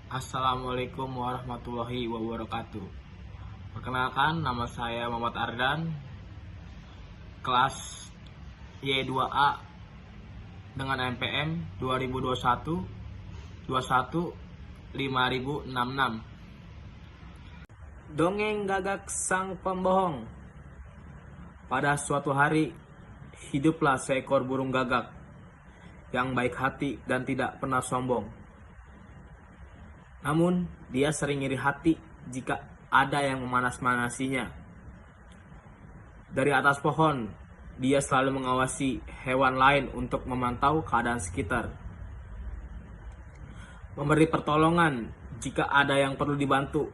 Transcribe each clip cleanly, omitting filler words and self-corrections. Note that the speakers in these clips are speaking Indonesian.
Assalamualaikum warahmatullahi wabarakatuh. Perkenalkan, nama saya Muhammad Ardan, kelas Y2A dengan MPM 2021 21 5066. Dongeng Gagak Sang Pembohong. Pada suatu hari, hiduplah seekor burung gagak yang baik hati dan tidak pernah sombong. Namun, dia sering iri hati jika ada yang memanas-manasinya. Dari atas pohon, dia selalu mengawasi hewan lain untuk memantau keadaan sekitar. Memberi pertolongan jika ada yang perlu dibantu.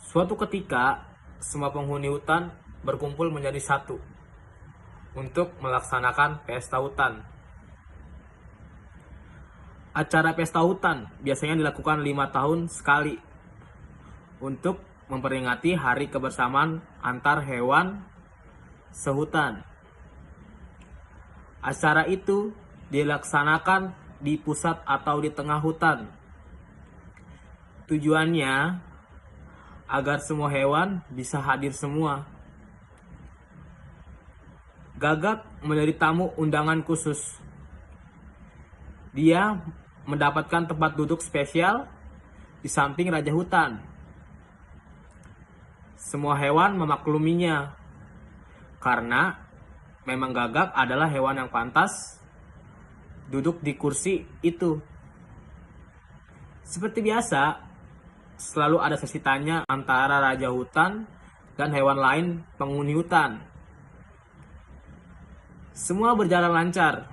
Suatu ketika, semua penghuni hutan berkumpul menjadi satu untuk melaksanakan pesta hutan. Acara pesta hutan biasanya dilakukan 5 tahun sekali untuk memperingati hari kebersamaan antar hewan sehutan. Acara itu dilaksanakan di pusat atau di tengah hutan. Tujuannya agar semua hewan bisa hadir semua. Gagak menjadi tamu undangan khusus. Dia mendapatkan tempat duduk spesial di samping raja hutan. Semua hewan memakluminya karena memang gagak adalah hewan yang pantas duduk di kursi itu. Seperti biasa, selalu ada sesi tanya antara raja hutan dan hewan lain penghuni hutan. Semua berjalan lancar.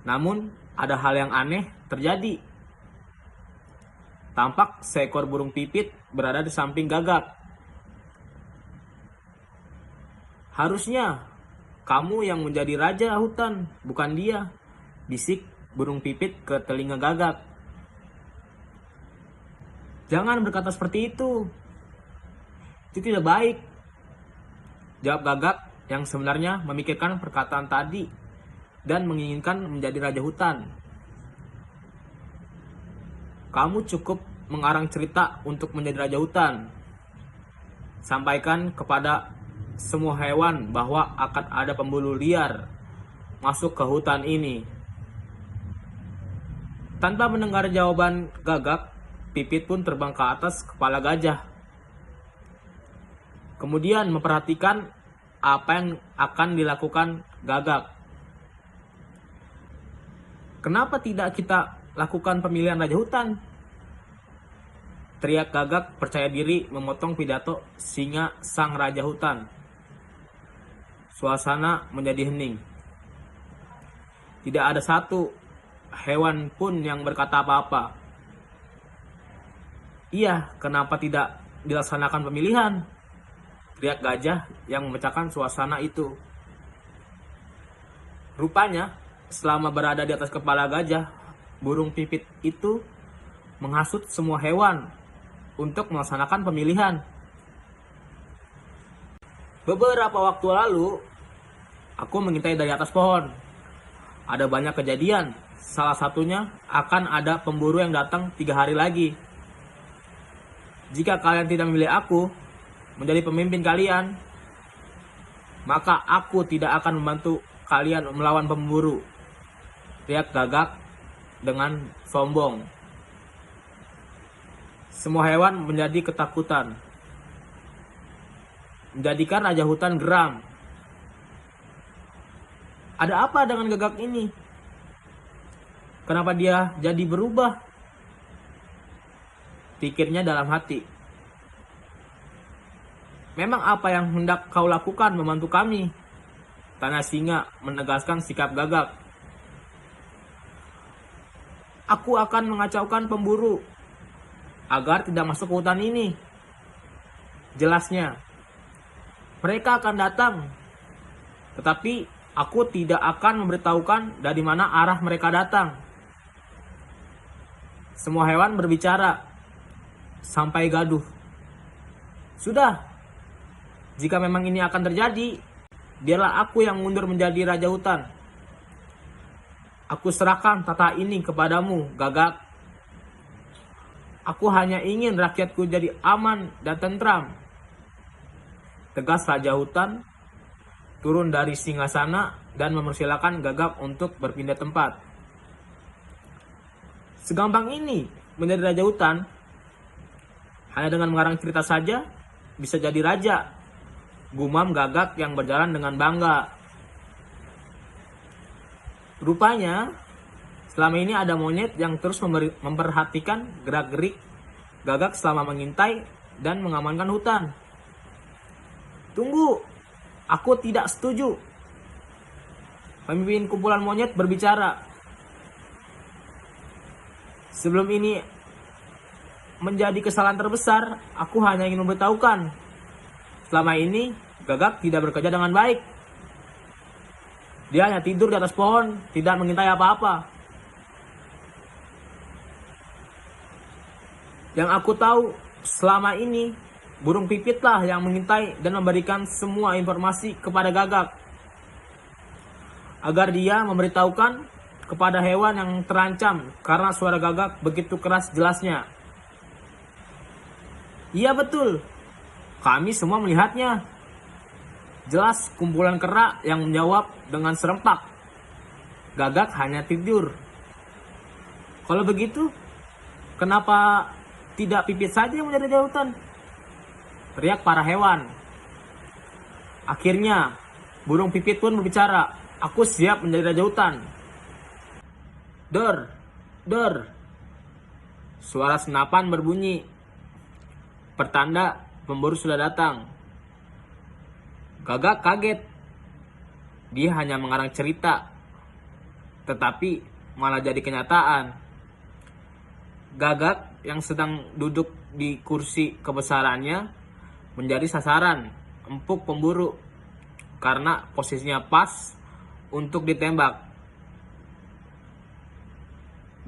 Namun, ada hal yang aneh terjadi. Tampak seekor burung pipit berada di samping gagak. Harusnya kamu yang menjadi raja hutan, bukan dia, bisik burung pipit ke telinga gagak. Jangan berkata seperti itu. Itu tidak baik, jawab gagak yang sebenarnya memikirkan perkataan tadi dan menginginkan menjadi raja hutan. Kamu cukup mengarang cerita untuk menjadi raja hutan. Sampaikan kepada semua hewan bahwa akan ada pemburu liar masuk ke hutan ini. Tanpa mendengar jawaban gagak, pipit pun terbang ke atas kepala gajah. Kemudian memperhatikan apa yang akan dilakukan gagak. Kenapa tidak kita lakukan pemilihan raja hutan? Teriak gagak percaya diri memotong pidato singa sang raja hutan. Suasana menjadi hening. Tidak ada satu hewan pun yang berkata apa-apa. Iya, kenapa tidak dilaksanakan pemilihan? Teriak gajah yang memecahkan suasana itu. Rupanya, selama berada di atas kepala gajah, burung pipit itu menghasut semua hewan untuk melaksanakan pemilihan. Beberapa waktu lalu, aku mengintai dari atas pohon. Ada banyak kejadian, salah satunya akan ada pemburu yang datang 3 hari lagi. Jika kalian tidak memilih aku menjadi pemimpin kalian, maka aku tidak akan membantu kalian melawan pemburu. Teriak gagak dengan sombong. Semua hewan menjadi ketakutan, menjadikan raja hutan geram. Ada apa dengan gagak ini? Kenapa dia jadi berubah? Pikirnya dalam hati. Memang apa yang hendak kau lakukan membantu kami? Tanya singa menegaskan sikap gagak. Aku akan mengacaukan pemburu agar tidak masuk ke hutan ini. Jelasnya, mereka akan datang, tetapi aku tidak akan memberitahukan dari mana arah mereka datang. Semua hewan berbicara sampai gaduh. Sudah, jika memang ini akan terjadi, biarlah aku yang mundur menjadi raja hutan. Aku serahkan tata ini kepadamu, gagak. Aku hanya ingin rakyatku jadi aman dan tentram. Tegas Raja Hutan turun dari singgasana dan mempersilahkan Gagak untuk berpindah tempat. Segampang ini menjadi Raja Hutan. Hanya dengan mengarang cerita saja bisa jadi raja, gumam Gagak yang berjalan dengan bangga. Rupanya selama ini ada monyet yang terus memperhatikan gerak-gerik Gagak selama mengintai dan mengamankan hutan. Tunggu, aku tidak setuju. Pemimpin kumpulan monyet berbicara. Sebelum ini menjadi kesalahan terbesar, aku hanya ingin memberitahukan. Selama ini Gagak tidak bekerja dengan baik. Dia hanya tidur di atas pohon, tidak mengintai apa-apa. Yang aku tahu selama ini, burung pipitlah yang mengintai dan memberikan semua informasi kepada Gagak. Agar dia memberitahukan kepada hewan yang terancam karena suara Gagak begitu keras jelasnya. Iya betul, kami semua melihatnya. Jelas kumpulan kera yang menjawab dengan serempak. Gagak hanya tidur. Kalau begitu, kenapa tidak pipit saja yang menjadi raja hutan? Teriak para hewan. Akhirnya, burung pipit pun berbicara. Aku siap menjadi raja hutan. Dor, dor. Suara senapan berbunyi. Pertanda pemburu sudah datang. Gagak kaget. Dia hanya mengarang cerita, tetapi malah jadi kenyataan. Gagak yang sedang duduk di kursi kebesarannya menjadi sasaran empuk pemburu karena posisinya pas untuk ditembak.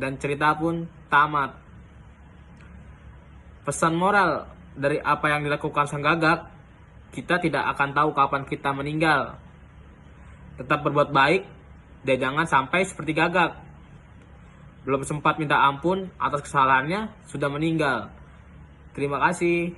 Dan cerita pun tamat. Pesan moral dari apa yang dilakukan sang Gagak, kita tidak akan tahu kapan kita meninggal. Tetap berbuat baik dan jangan sampai seperti Gagak. Belum sempat minta ampun atas kesalahannya, sudah meninggal. Terima kasih.